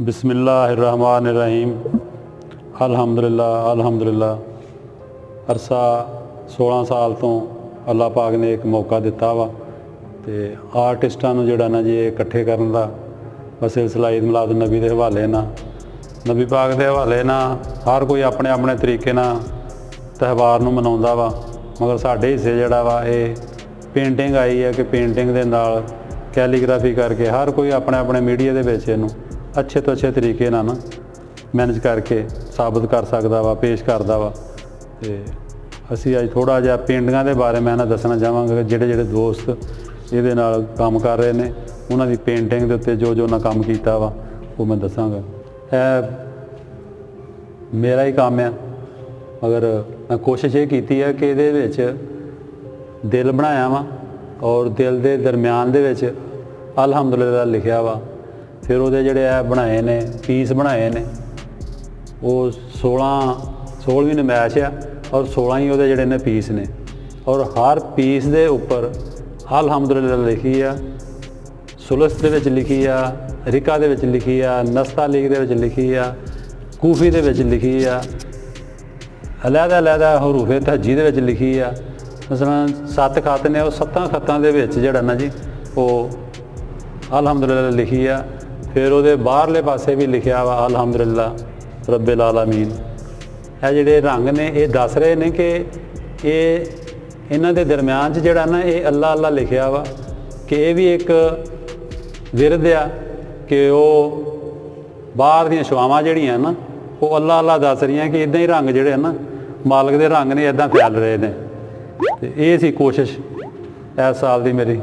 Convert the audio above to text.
बिस्मिल्लाहिर्रहमानिर्रहीम। अल्हम्दुलिल्लाह। अरसा 16 साल तो अल्लाह पाक ने एक मौका दिता वा तो आर्टिस्टां नूं जिहड़ा ना जी इकट्ठे करन दा बस सिलसिला ईद मिलाद नबी के हवाले ना नबी पाक के हवाले ना हर कोई अपने अपने तरीके ना त्यौहार नूं मनाउंदा वा, मगर साडे हिस्से जिहड़ा वा ये पेंटिंग आई है कि पेंटिंग दे नाल कैलीग्राफी करके हर कोई अपने अपने मीडिया दे विच इहनूं अच्छे तो अच्छे तरीके ना मैनेज करके साबित कर सकदा वा, पेश करदा वा। ते असी अज थोड़ा जिहा पेंटिंगां दे बारे मैं ना दसना चाहांगा कि जिहड़े जिहड़े दोस्त इहदे नाल काम कर रहे ने उन्हां दी पेंटिंग दे उत्ते जो जो ना काम कीता वा वो मैं दसांगा। मेरा ही काम है, मगर मैं कोशिश ये कीती है कि इहदे विच दिल बनाया वा और दिल दे दरम्यान दे विच अल्हम्दुलिल्लाह लिखिया वा। फिर वो जोड़े बनाए ने पीस बनाए ने वो 16वीं नमैश आ और 16 ही वो जोड़े ने पीस ने और हर पीस दे उपर अल्हम्दुलिल्लाह लिखी आ, सुलस दे विच लिखी आ, रिका दे विच लिखी आ, नस्तालीग दे विच लिखी आ, कूफी दे विच लिखी आ, अलहदा हरूफे तहजी दे विच लिखी आ। मसलन 7 खत ने वो 7 खत्तां दे विच जिहड़ा ना जी वो अल्हम्दुलिल्लाह लिखी आ। फिर वो बाहरले पासे भी लिखा वा अल्हम्दुलिल्लाह रब्बिल आलमीन। है जिहड़े रंग ने ये दस रहे ने कि ये इन्हां दे दरम्यान जिहड़ा ना ये अल्लाह अल्लाह लिखा वा कि ये भी एक विरद आ कि वो बाहर दियां शवावां जिहड़ियां ना वो अल्लाह अल्लाह दस रही कि इदां ही रंग जिहड़े ना मालक दे रंग ने इदां फैल रहे ने। ते ये सी कोशिश इस साल दी मेरी।